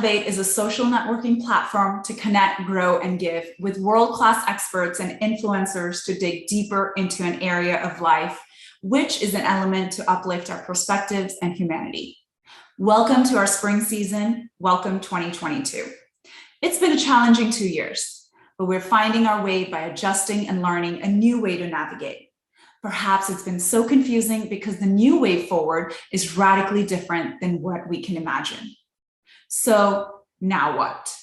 Elevate is a social networking platform to connect, grow, and give with world-class experts and influencers to dig deeper into an area of life, which is an element to uplift our perspectives and humanity. Welcome to our spring season. Welcome 2022. It's been a challenging 2 years, but we're finding our way by adjusting and learning a new way to navigate. Perhaps it's been so confusing because the new way forward is radically different than what we can imagine. So now what?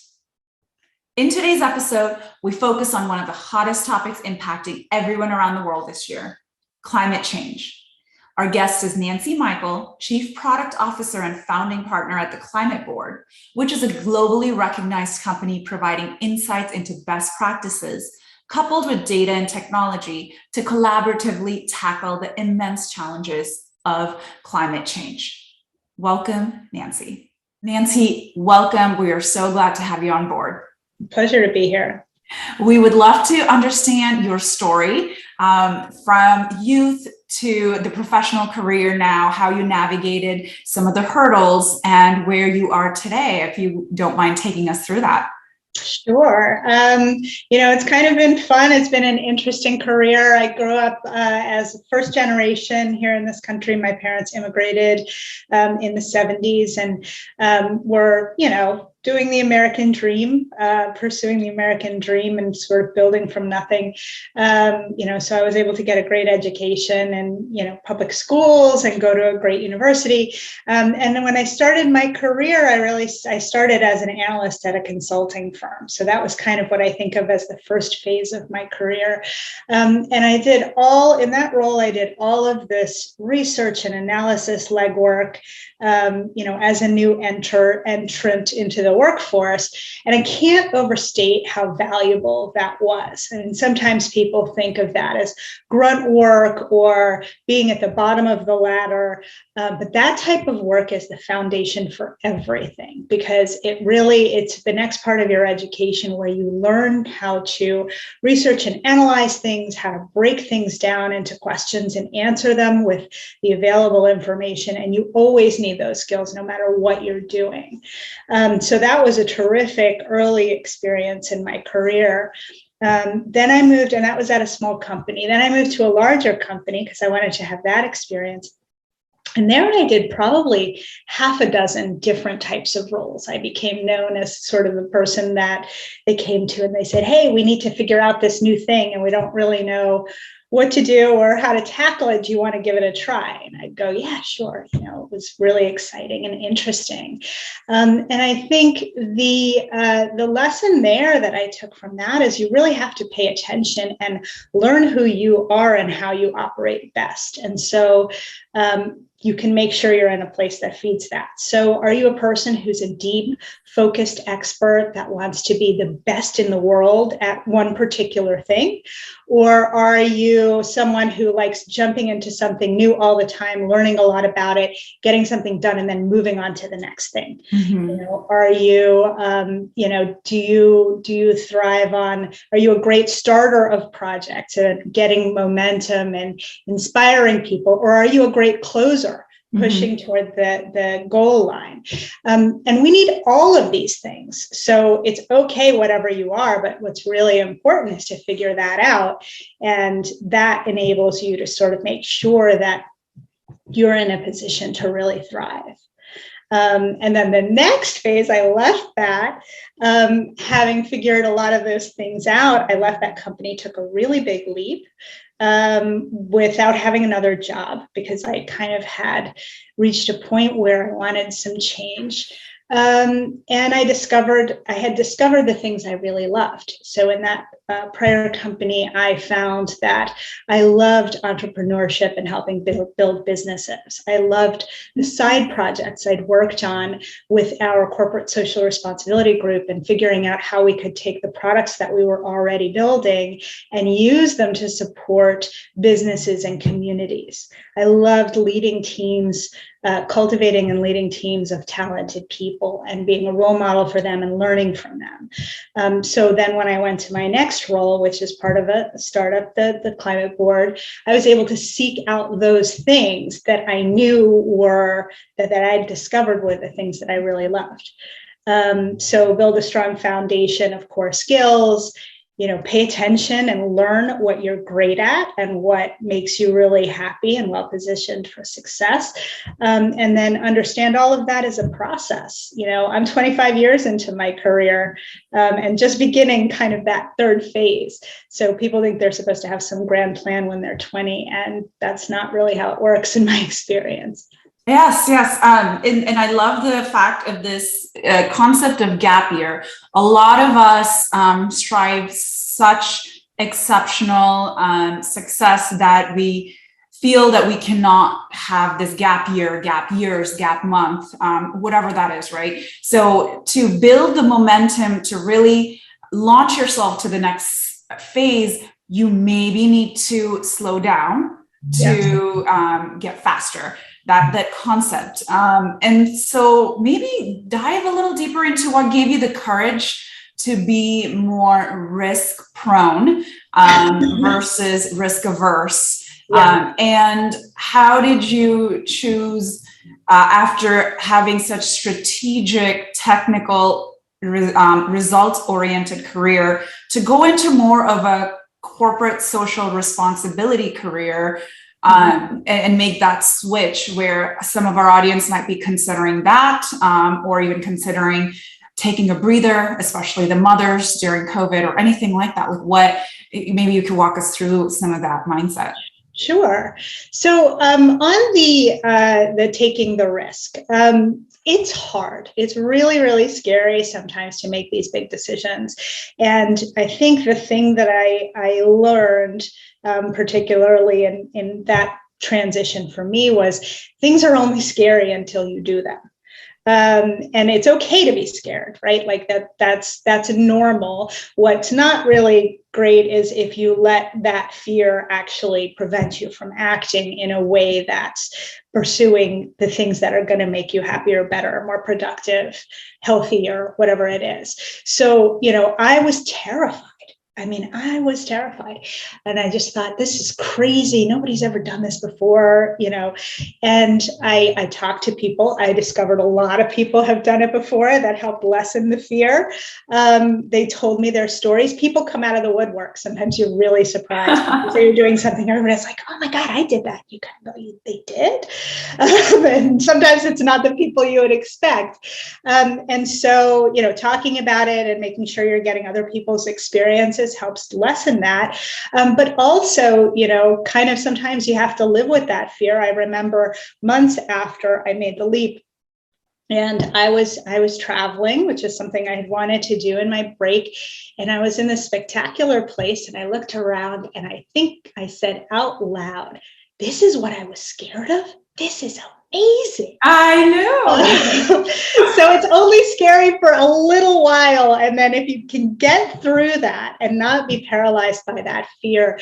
In today's episode, we focus on one of the hottest topics impacting everyone around the world this year, climate change. Our guest is Nancy Michael, Chief Product Officer and founding partner at the Climate Board, which is a globally recognized company providing insights into best practices coupled with data and technology to collaboratively tackle the immense challenges of climate change. Welcome, Nancy. Nancy, welcome. We are so glad to have you on board. Pleasure to be here. We would love to understand your story from youth to the professional career now, how you navigated some of the hurdles and where you are today, if you don't mind taking us through that. Sure. It's kind of been fun. It's been an interesting career. I grew up as first generation here in this country. My parents immigrated in the 70s and were, doing the American dream, pursuing the American dream and sort of building from nothing. So I was able to get a great education and, public schools and go to a great university. And then when I started my career, I started as an analyst at a consulting firm. So that was kind of what I think of as the first phase of my career. And I did in that role, I did all of this research and analysis legwork, as a new entrant into the workforce. And I can't overstate how valuable that was. And sometimes people think of that as grunt work or being at the bottom of the ladder. But that type of work is the foundation for everything, because it's the next part of your education where you learn how to research and analyze things, how to break things down into questions and answer them with the available information. And you always need those skills no matter what you're doing. So that was a terrific early experience in my career. Then I moved, and that was at a small company. Then I moved to a larger company because I wanted to have that experience. And there I did probably half a dozen different types of roles. I became known as sort of the person that they came to and they said, hey, we need to figure out this new thing and we don't really know what to do or how to tackle it. Do you want to give it a try? And I'd go, yeah, sure. It was really exciting and interesting. And I think the lesson there that I took from that is you really have to pay attention and learn who you are and how you operate best. And so you can make sure you're in a place that feeds that. So are you a person who's a deep, focused expert that wants to be the best in the world at one particular thing? Or are you someone who likes jumping into something new all the time, learning a lot about it, getting something done, and then moving on to the next thing? Mm-hmm. Are you, do you thrive on, are you a great starter of projects and getting momentum and inspiring people? Or are you a great closer, pushing toward the goal line? And we need all of these things. So it's okay, whatever you are, but what's really important is to figure that out. And that enables you to sort of make sure that you're in a position to really thrive. And then the next phase, I left that, having figured a lot of those things out. I left that company, took a really big leap without having another job, because I kind of had reached a point where I wanted some change. And I had discovered the things I really loved. So in that prior company, I found that I loved entrepreneurship and helping build businesses. I loved the side projects I'd worked on with our corporate social responsibility group and figuring out how we could take the products that we were already building and use them to support businesses and communities. I loved leading teams, cultivating and leading teams of talented people and being a role model for them and learning from them. So then when I went to my next role, which is part of a startup, the Climate Board, I was able to seek out those things that I knew were, that I had discovered were the things that I really loved. So build a strong foundation of core skills, pay attention and learn what you're great at and what makes you really happy and well positioned for success. And then understand all of that as a process. I'm 25 years into my career and just beginning kind of that third phase. So people think they're supposed to have some grand plan when they're 20, and that's not really how it works in my experience. Yes. And I love the fact of this concept of gap year. A lot of us strive such exceptional success that we feel that we cannot have this gap year, gap years, gap month, whatever that is, right? So to build the momentum to really launch yourself to the next phase, you maybe need to slow down to get faster. That concept. And so maybe dive a little deeper into what gave you the courage to be more risk prone versus risk averse. And how did you choose, after having such strategic, technical, results oriented career, to go into more of a corporate social responsibility career? And make that switch, where some of our audience might be considering that, or even considering taking a breather, especially the mothers during COVID or anything like that. Like, what, maybe you could walk us through some of that mindset. Sure. So on the taking the risk, it's hard. It's really, really scary sometimes to make these big decisions. And I think the thing that I learned, particularly in that transition for me, was things are only scary until you do them. And it's okay to be scared, right? Like that's normal. What's not really great is if you let that fear actually prevent you from acting in a way that's pursuing the things that are going to make you happier, better, more productive, healthier, whatever it is. So, I was terrified. I was terrified. And I just thought, this is crazy. Nobody's ever done this before, And I talked to people. I discovered a lot of people have done it before. That helped lessen the fear. They told me their stories. People come out of the woodwork. Sometimes you're really surprised. So you're doing something, everybody's like, oh my God, I did that. You kind of know they did. And sometimes it's not the people you would expect. And so, talking about it and making sure you're getting other people's experiences helps lessen that. But also, kind of sometimes you have to live with that fear. I remember months after I made the leap, and I was traveling, which is something I had wanted to do in my break. And I was in this spectacular place, and I looked around, and I think I said out loud, this is what I was scared of. This is amazing. I know. So it's only scary for a little while. And then if you can get through that and not be paralyzed by that fear,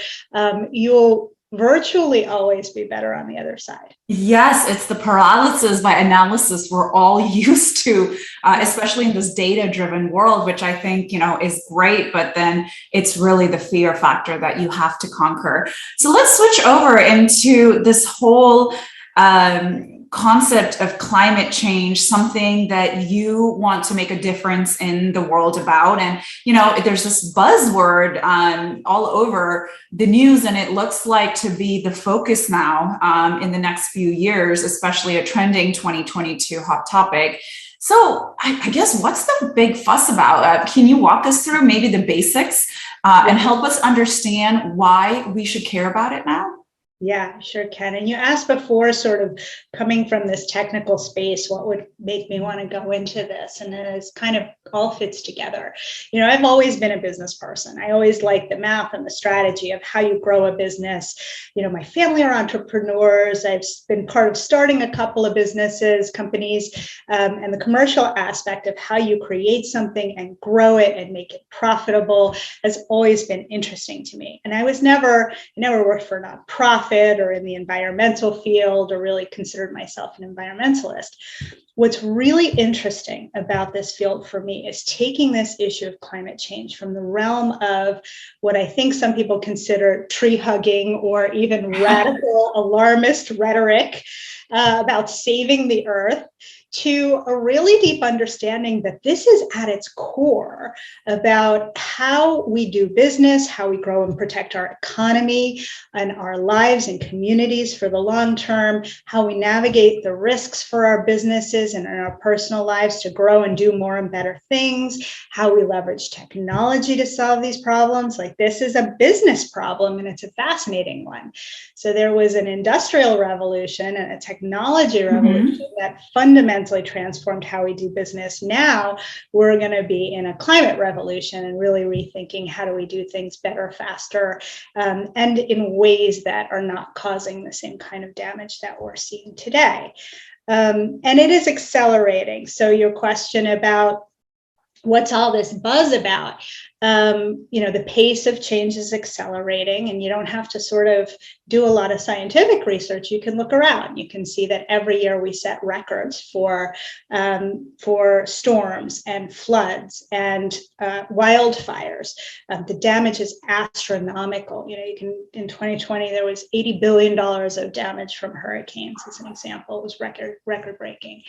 you'll virtually always be better on the other side. Yes, it's the paralysis by analysis we're all used to, especially in this data-driven world, which I think, is great, but then it's really the fear factor that you have to conquer. So let's switch over into this whole concept of climate change, something that you want to make a difference in the world about. And, there's this buzzword all over the news, and it looks like to be the focus now in the next few years, especially a trending 2022 hot topic. So I guess, what's the big fuss about? Can you walk us through maybe the basics and help us understand why we should care about it now? Yeah, sure can. And you asked before, sort of coming from this technical space, what would make me want to go into this? And it kind of all fits together. I've always been a business person. I always liked the math and the strategy of how you grow a business. My family are entrepreneurs. I've been part of starting a couple of companies, and the commercial aspect of how you create something and grow it and make it profitable has always been interesting to me. And I never worked for a nonprofit or in the environmental field, or really considered myself an environmentalist. What's really interesting about this field for me is taking this issue of climate change from the realm of what I think some people consider tree hugging or even radical alarmist rhetoric about saving the earth, to a really deep understanding that this is at its core about how we do business, how we grow and protect our economy and our lives and communities for the long term, how we navigate the risks for our businesses and in our personal lives to grow and do more and better things, how we leverage technology to solve these problems. Like, this is a business problem, and it's a fascinating one. So there was an industrial revolution and a technology revolution that fundamentally transformed how we do business. Now we're going to be in a climate revolution and really rethinking how do we do things better, faster, and in ways that are not causing the same kind of damage that we're seeing today. And it is accelerating. So your question about what's all this buzz about? The pace of change is accelerating, and you don't have to sort of do a lot of scientific research. You can look around. You can see that every year we set records for storms and floods and wildfires. The damage is astronomical. In 2020 there was $80 billion of damage from hurricanes, as an example. It was record breaking.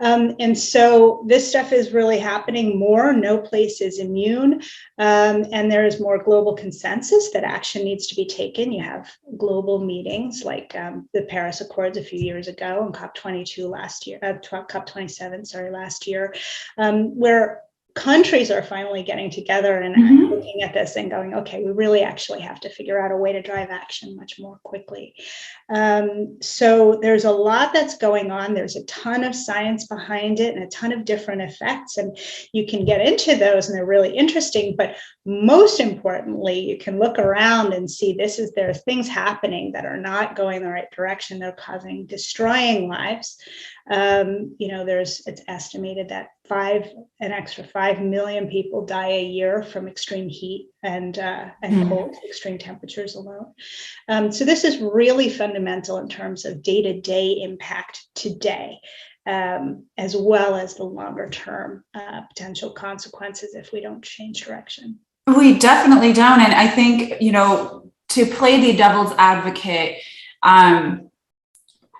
And so this stuff is really happening more. No place is immune. And there is more global consensus that action needs to be taken. You have global meetings like the Paris Accords a few years ago and COP27 last year, where countries are finally getting together and looking at this and going, okay, we really actually have to figure out a way to drive action much more quickly. So there's a lot that's going on. There's a ton of science behind it and a ton of different effects, and you can get into those and they're really interesting. But most importantly, you can look around and see there are things happening that are not going the right direction. They're destroying lives. It's estimated that an extra 5 million people die a year from extreme heat and cold, extreme temperatures alone. So this is really fundamental in terms of day-to-day impact today, as well as the longer term potential consequences if we don't change direction. We definitely don't. And I think, to play the devil's advocate,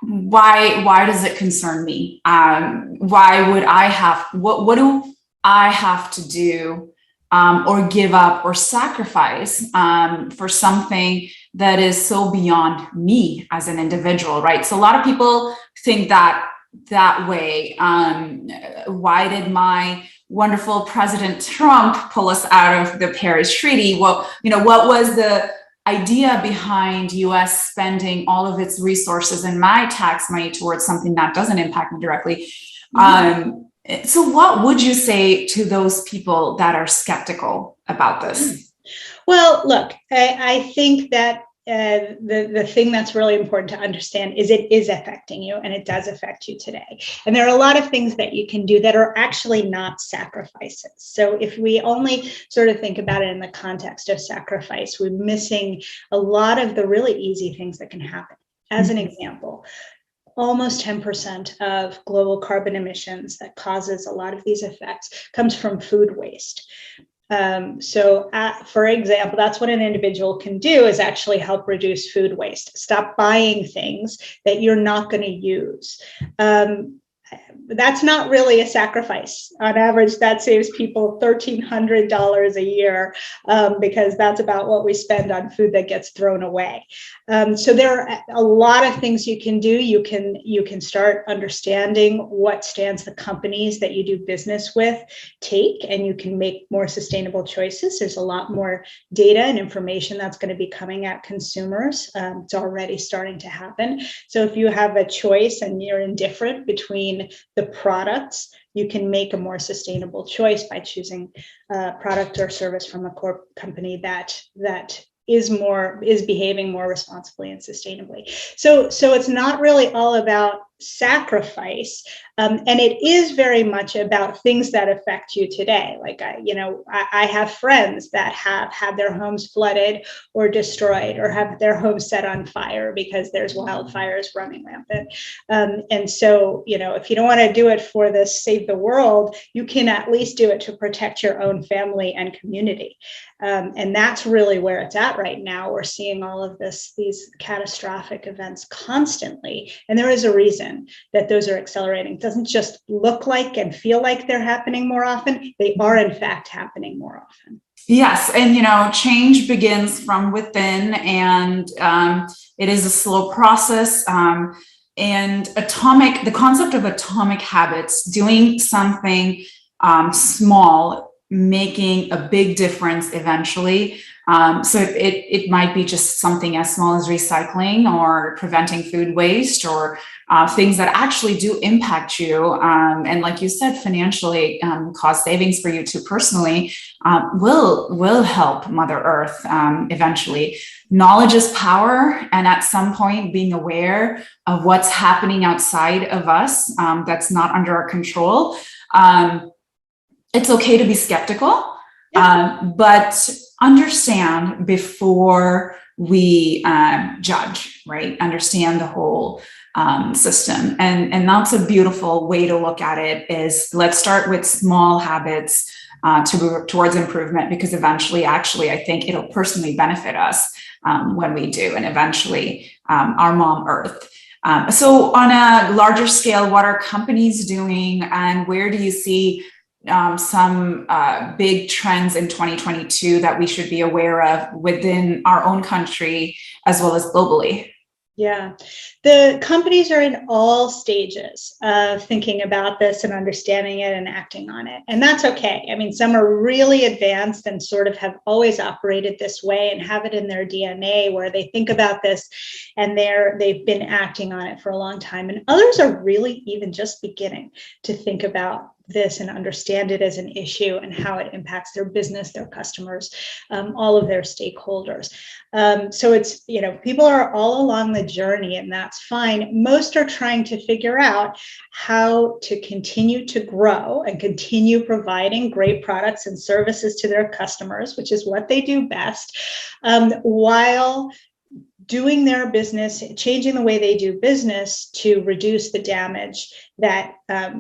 why does it concern me? Why would what do I have to do or give up or sacrifice for something that is so beyond me as an individual, right? So a lot of people think that way. Why did my wonderful President Trump pull us out of the Paris Treaty? Well, what was the idea behind US spending all of its resources and my tax money towards something that doesn't impact me directly? So what would you say to those people that are skeptical about this? Well, look, I think that the thing that's really important to understand is it is affecting you, and it does affect you today. And there are a lot of things that you can do that are actually not sacrifices. So if we only sort of think about it in the context of sacrifice, we're missing a lot of the really easy things that can happen. As an example, almost 10% of global carbon emissions that causes a lot of these effects comes from food waste. For example, that's what an individual can do, is actually help reduce food waste. Stop buying things that you're not going to use. That's not really a sacrifice. On average, that saves people $1,300 a year, because that's about what we spend on food that gets thrown away. So there are a lot of things you can do. You can start understanding what stands the companies that you do business with take, and you can make more sustainable choices. There's a lot more data and information that's going to be coming at consumers. It's already starting to happen. So if you have a choice and you're indifferent between the products, you can make a more sustainable choice by choosing a product or service from a core company that is behaving more responsibly and sustainably. So it's not really all about sacrifice, and it is very much about things that affect you today. Like I have friends that have had their homes flooded or destroyed, or have their homes set on fire because there's wildfires running rampant. And so if you don't want to do it for the save the world, you can at least do it to protect your own family and community. And that's really where it's at right now. We're seeing all of these catastrophic events constantly, and there is a reason. reason that those are accelerating. It doesn't just look like and feel like they're happening more often. They are, in fact, happening more often. Yes, and change begins from within, and it is a slow process. And the concept of atomic habits, doing something small, making a big difference eventually. So it might be just something as small as recycling or preventing food waste, or things that actually do impact you. And like you said, financially, cost savings for you too personally will help Mother Earth eventually. Knowledge is power, and at some point, being aware of what's happening outside of us that's not under our control. It's okay to be skeptical, but understand before we judge, right? Understand the whole system. And that's a beautiful way to look at it, is let's start with small habits to move towards improvement, because eventually, actually, I think it'll personally benefit us when we do, and eventually our mom Earth. So on a larger scale, what are companies doing, and where do you see some big trends in 2022 that we should be aware of within our own country as well as globally? Yeah, the companies are in all stages of thinking about this and understanding it and acting on it. And that's okay. I mean, some are really advanced and sort of have always operated this way and have it in their DNA, where they think about this and they've been acting on it for a long time. And others are really even just beginning to think about this and understand it as an issue and how it impacts their business, their customers, all of their stakeholders. So it's, people are all along the journey, and that's fine. Most are trying to figure out how to continue to grow and continue providing great products and services to their customers, which is what they do best, while doing their business, changing the way they do business to reduce the damage that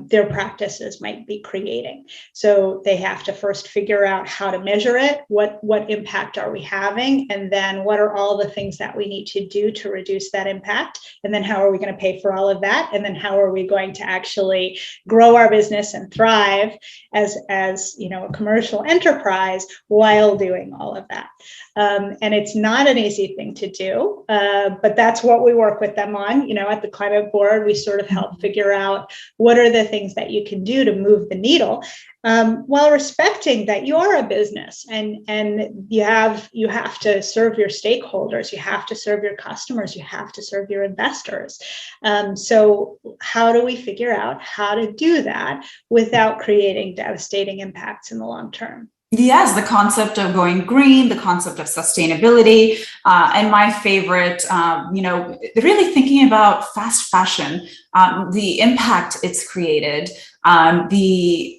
their practices might be creating. So they have to first figure out how to measure it, what impact are we having, and then what are all the things that we need to do to reduce that impact, and then how are we going to pay for all of that, and then how are we going to actually grow our business and thrive as a commercial enterprise while doing all of that. And it's not an easy thing to do, but that's what we work with them on. At the Climate Board, we sort of help figure out what are the things that you can do to move the needle, while respecting that you are a business and you have to serve your stakeholders, you have to serve your customers, you have to serve your investors. So how do we figure out how to do that without creating devastating impacts in the long term? Yes, the concept of going green, the concept of sustainability, and my favorite, really thinking about fast fashion, the impact it's created, the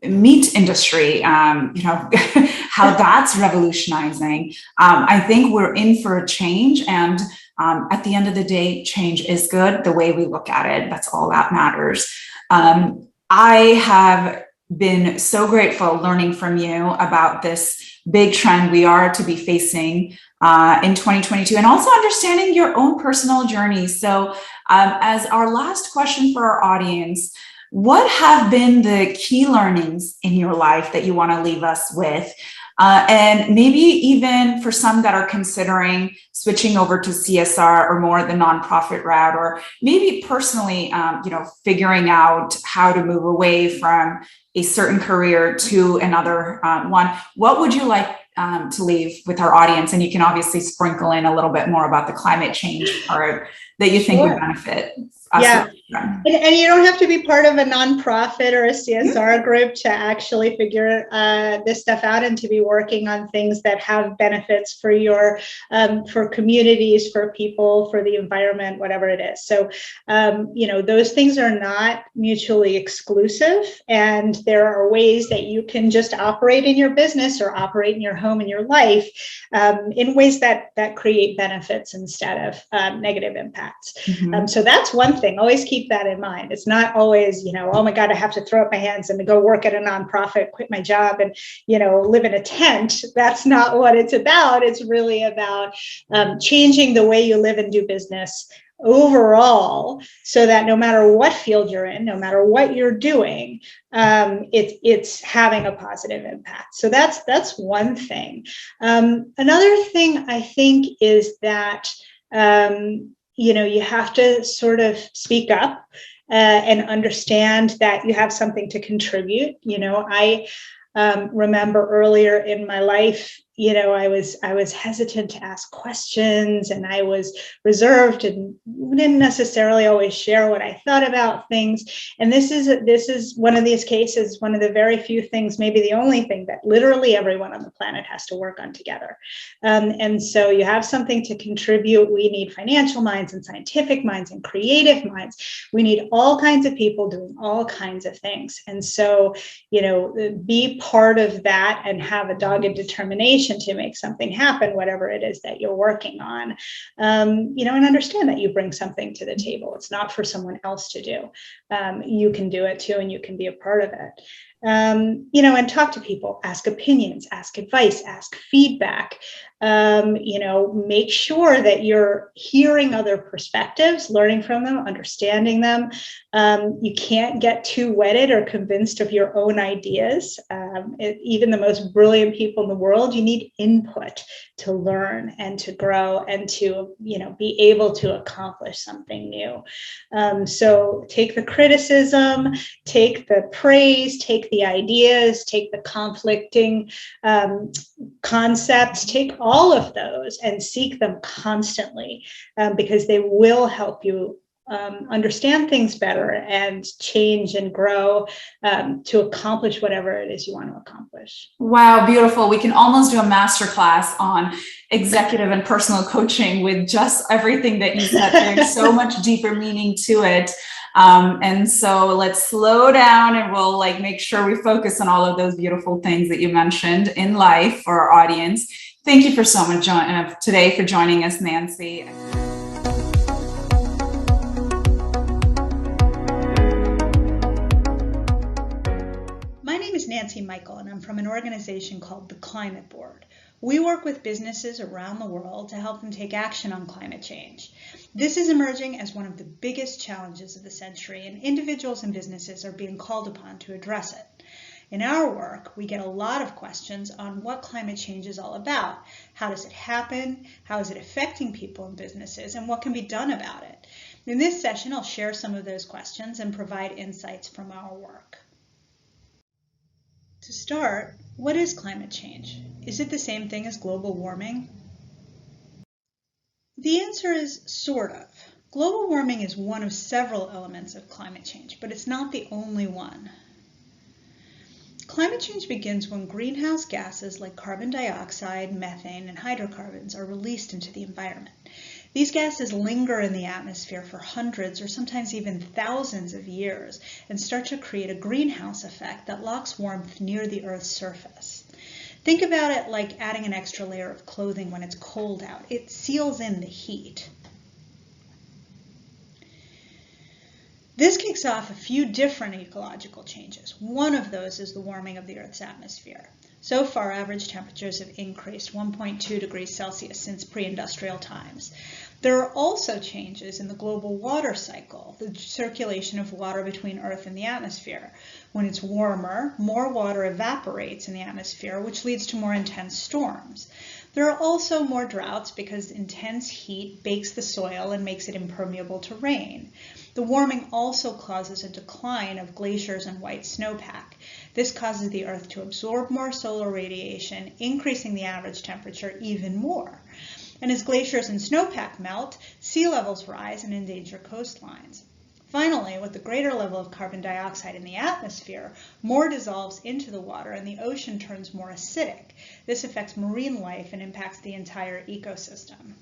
meat industry, how that's revolutionizing. I think we're in for a change, and at the end of the day, change is good. The way we look at it, that's all that matters. I have been so grateful learning from you about this big trend we are to be facing in 2022, and also understanding your own personal journey. So as our last question for our audience, what have been the key learnings in your life that you want to leave us with? And maybe even for some that are considering switching over to CSR or more the nonprofit route, or maybe personally, figuring out how to move away from a certain career to another one. What would you like to leave with our audience? And you can obviously sprinkle in a little bit more about the climate change part that you think would benefit us. Yeah. And you don't have to be part of a nonprofit or a CSR group to actually figure this stuff out and to be working on things that have benefits for for communities, for people, for the environment, whatever it is. So, those things are not mutually exclusive, and there are ways that you can just operate in your business or operate in your home and your life in ways that create benefits instead of negative impacts. Mm-hmm. So that's one thing. Always keep that in mind. It's not always, oh my God, I have to throw up my hands and go work at a nonprofit, quit my job, and, live in a tent. That's not what it's about. It's really about changing the way you live and do business overall, so that no matter what field you're in, no matter what you're doing, it's having a positive impact. So that's one thing. Another thing I think is that you have to sort of speak up and understand that you have something to contribute. I remember earlier in my life, I was hesitant to ask questions, and I was reserved and didn't necessarily always share what I thought about things. And this is one of these cases, one of the very few things, maybe the only thing, that literally everyone on the planet has to work on together. And so you have something to contribute. We need financial minds and scientific minds and creative minds. We need all kinds of people doing all kinds of things. And so, be part of that and have a dogged determination to make something happen, whatever it is that you're working on, and understand that you bring something to the table. It's not for someone else to do. You can do it too, and you can be a part of it. And talk to people, ask opinions, ask advice, ask feedback. Make sure that you're hearing other perspectives, learning from them, understanding them. You can't get too wedded or convinced of your own ideas. Even the most brilliant people in the world, you need input to learn and to grow and to, be able to accomplish something new. So take the criticism, take the praise, take the ideas, take the conflicting concepts, take all of those and seek them constantly, because they will help you understand things better and change and grow to accomplish whatever it is you want to accomplish. Wow, beautiful. We can almost do a masterclass on executive and personal coaching with just everything that you said. There's so much deeper meaning to it. And so let's slow down and we'll make sure we focus on all of those beautiful things that you mentioned in life for our audience. Thank you for so much today for joining us, Nancy. My name is Nancy Michael, and I'm from an organization called the Climate Board. We work with businesses around the world to help them take action on climate change. This is emerging as one of the biggest challenges of the century, and individuals and businesses are being called upon to address it. In our work, we get a lot of questions on what climate change is all about. How does it happen? How is it affecting people and businesses? And what can be done about it? In this session, I'll share some of those questions and provide insights from our work. To start, what is climate change? Is it the same thing as global warming? The answer is sort of. Global warming is one of several elements of climate change, but it's not the only one. Climate change begins when greenhouse gases like carbon dioxide, methane, and hydrocarbons are released into the environment. These gases linger in the atmosphere for hundreds or sometimes even thousands of years and start to create a greenhouse effect that locks warmth near the Earth's surface. Think about it like adding an extra layer of clothing when it's cold out. It seals in the heat. This kicks off a few different ecological changes. One of those is the warming of the Earth's atmosphere. So far, average temperatures have increased 1.2 degrees Celsius since pre-industrial times. There are also changes in the global water cycle, the circulation of water between Earth and the atmosphere. When it's warmer, more water evaporates in the atmosphere, which leads to more intense storms. There are also more droughts because intense heat bakes the soil and makes it impermeable to rain. The warming also causes a decline of glaciers and white snowpack. This causes the Earth to absorb more solar radiation, increasing the average temperature even more. And as glaciers and snowpack melt, sea levels rise and endanger coastlines. Finally, with the greater level of carbon dioxide in the atmosphere, more dissolves into the water and the ocean turns more acidic. This affects marine life and impacts the entire ecosystem.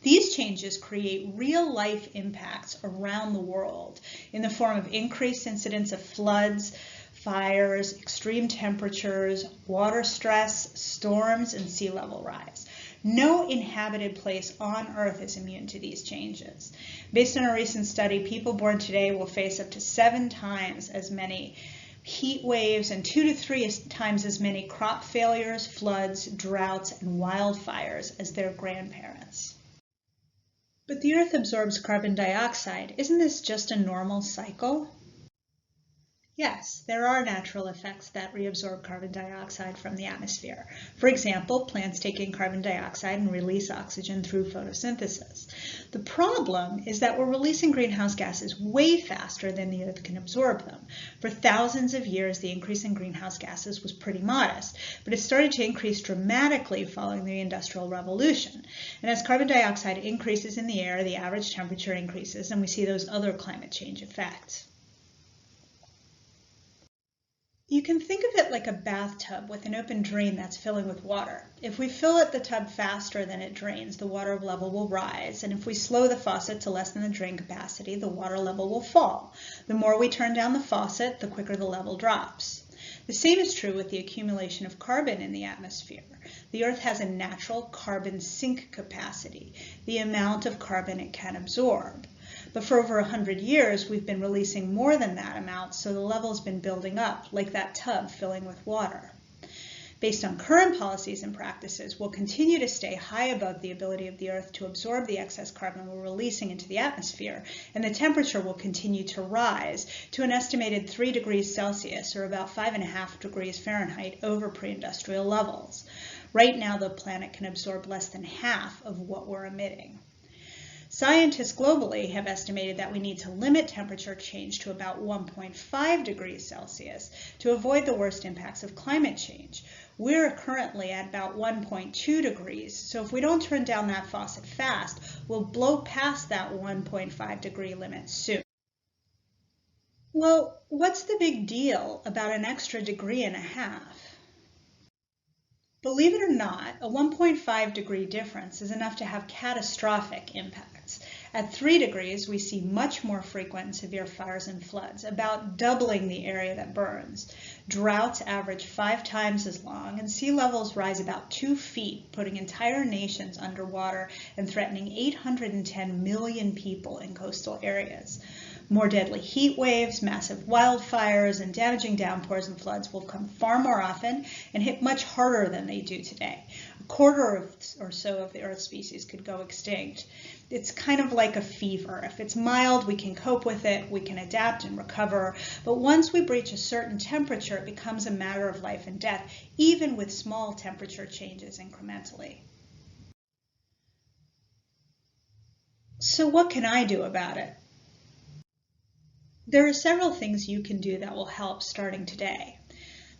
These changes create real-life impacts around the world in the form of increased incidence of floods, fires, extreme temperatures, water stress, storms, and sea level rise. No inhabited place on Earth is immune to these changes. Based on a recent study, people born today will face up to 7 times as many heat waves and 2 to 3 times as many crop failures, floods, droughts, and wildfires as their grandparents. But the Earth absorbs carbon dioxide. Isn't this just a normal cycle? Yes, there are natural effects that reabsorb carbon dioxide from the atmosphere. For example, plants take in carbon dioxide and release oxygen through photosynthesis. The problem is that we're releasing greenhouse gases way faster than the Earth can absorb them. For thousands of years, the increase in greenhouse gases was pretty modest, but it started to increase dramatically following the Industrial Revolution. And as carbon dioxide increases in the air, the average temperature increases, and we see those other climate change effects. You can think of it like a bathtub with an open drain that's filling with water. If we fill the tub faster than it drains, the water level will rise, and if we slow the faucet to less than the drain capacity, the water level will fall. The more we turn down the faucet, the quicker the level drops. The same is true with the accumulation of carbon in the atmosphere. The Earth has a natural carbon sink capacity, the amount of carbon it can absorb. But for over 100 years, we've been releasing more than that amount, so the level's been building up, like that tub filling with water. Based on current policies and practices, we'll continue to stay high above the ability of the Earth to absorb the excess carbon we're releasing into the atmosphere, and the temperature will continue to rise to an estimated 3 degrees Celsius, or about 5.5 degrees Fahrenheit, over pre-industrial levels. Right now, the planet can absorb less than half of what we're emitting. Scientists globally have estimated that we need to limit temperature change to about 1.5 degrees Celsius to avoid the worst impacts of climate change. We're currently at about 1.2 degrees, so if we don't turn down that faucet fast, we'll blow past that 1.5 degree limit soon. Well, what's the big deal about an extra degree and a half? Believe it or not, a 1.5 degree difference is enough to have catastrophic impacts. At 3 degrees, we see much more frequent and severe fires and floods, about doubling the area that burns. Droughts average 5 times as long, and sea levels rise about 2 feet, putting entire nations underwater and threatening 810 million people in coastal areas. More deadly heat waves, massive wildfires, and damaging downpours and floods will come far more often and hit much harder than they do today. A quarter or so of the Earth species could go extinct. It's kind of like a fever. If it's mild, we can cope with it, we can adapt and recover. But once we breach a certain temperature, it becomes a matter of life and death, even with small temperature changes incrementally. So what can I do about it? There are several things you can do that will help starting today.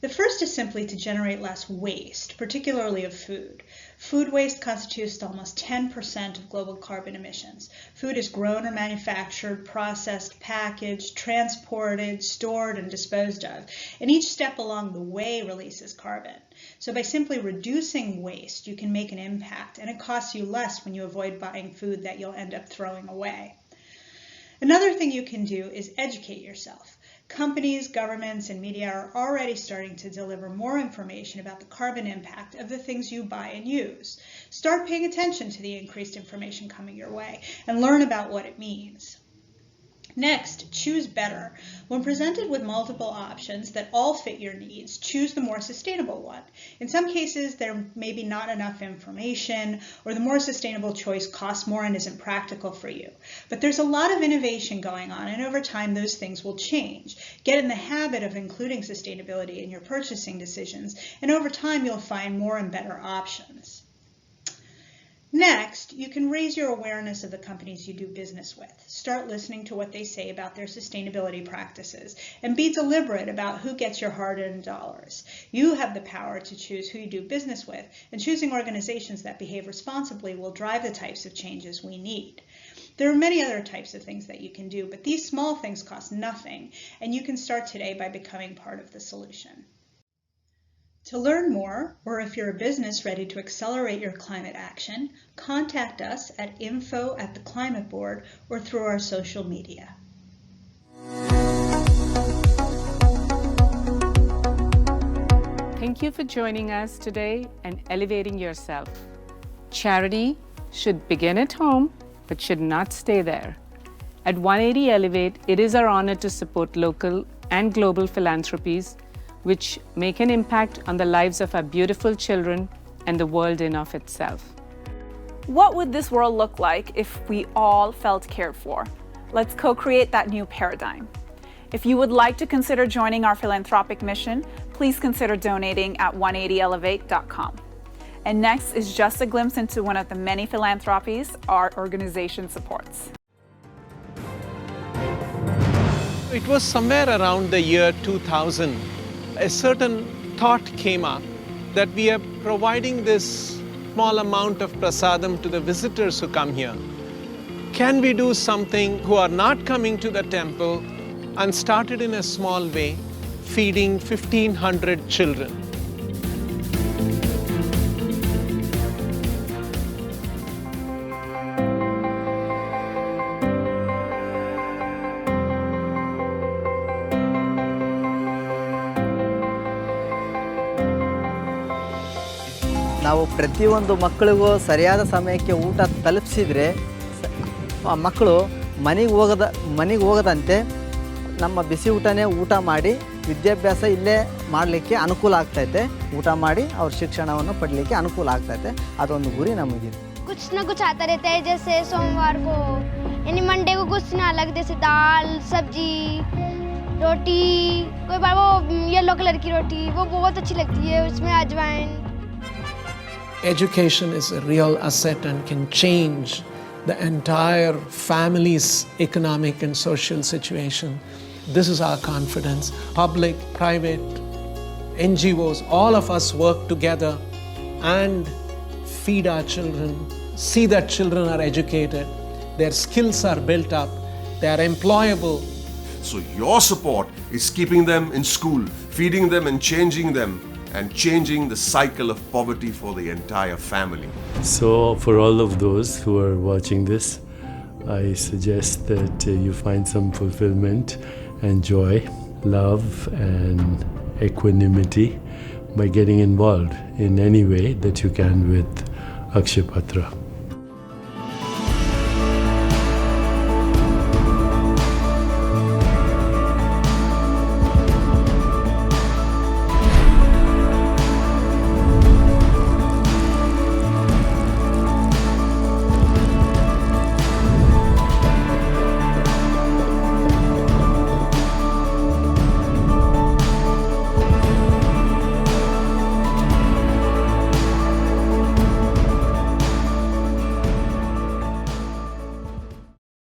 The first is simply to generate less waste, particularly of food. Food waste constitutes almost 10% of global carbon emissions. Food is grown or manufactured, processed, packaged, transported, stored, and disposed of, and each step along the way releases carbon. So by simply reducing waste, you can make an impact, and it costs you less when you avoid buying food that you'll end up throwing away. Another thing you can do is educate yourself. Companies, governments, and media are already starting to deliver more information about the carbon impact of the things you buy and use. Start paying attention to the increased information coming your way and learn about what it means. Next, choose better. When presented with multiple options that all fit your needs, choose the more sustainable one. In some cases, there may be not enough information, or the more sustainable choice costs more and isn't practical for you. But there's a lot of innovation going on, and over time, those things will change. Get in the habit of including sustainability in your purchasing decisions, and over time, you'll find more and better options. Next, you can raise your awareness of the companies you do business with. Start listening to what they say about their sustainability practices and be deliberate about who gets your hard-earned dollars. You have the power to choose who you do business with, and choosing organizations that behave responsibly will drive the types of changes we need. There are many other types of things that you can do, but these small things cost nothing, and you can start today by becoming part of the solution. To learn more, or if you're a business ready to accelerate your climate action, contact us at info@theclimateboard or through our social media. Thank you for joining us today and elevating yourself. Charity should begin at home, but should not stay there. At 180 Elevate, it is our honor to support local and global philanthropies which make an impact on the lives of our beautiful children and the world in of itself. What would this world look like if we all felt cared for? Let's co-create that new paradigm. If you would like to consider joining our philanthropic mission, please consider donating at 180elevate.com. And next is just a glimpse into one of the many philanthropies our organization supports. It was somewhere around the year 2000, a certain thought came up that we are providing this small amount of prasadam to the visitors who come here. Can we do something who are not coming to the temple, and started in a small way, feeding 1,500 children. ನಾವು ಪ್ರತಿಯೊಂದು ಮಕ್ಕಳಿಗೂ ಸರಿಯಾದ ಸಮಯಕ್ಕೆ ಊಟ ತಲುಪಿಸಿದರೆ ಮಕ್ಕಳು ಮನೆಗೆ ಹೋಗದಂತೆ ನಮ್ಮ ಬಿಸಿ ಊಟನೇ ಊಟ ಮಾಡಿ ವಿದ್ಯಾಭ್ಯಾಸ ಇಲ್ಲೇ ಮಾಡಲಿಕ್ಕೆ ಅನುಕೂಲ ಆಗ್ತೈತೆ, ಊಟ ಮಾಡಿ ಅವ್ರ ಶಿಕ್ಷಣವನ್ನು ಪಡಲಿಕ್ಕೆ ಅನುಕೂಲ ಆಗ್ತೈತೆ. ಅದೊಂದು ಗುರಿ ನಮಗಿದೆ. कुछ ना कुछ आता रहता है, जैसे सोमवार को यानी मंडे को कुछ ना अलग, जैसे दाल सब्जी रोटी, कोई बार वो येलो कलर की रोटी वो बहुत अच्छी लगती है, उसमें अजवाइन. Education is a real asset and can change the entire family's economic and social situation. This is our confidence. Public, private, NGOs, all of us work together and feed our children, see that children are educated, their skills are built up, they are employable. So your support is keeping them in school, feeding them and changing the cycle of poverty for the entire family. So for all of those who are watching this, I suggest that you find some fulfillment and joy, love and equanimity by getting involved in any way that you can with Akshaya Patra.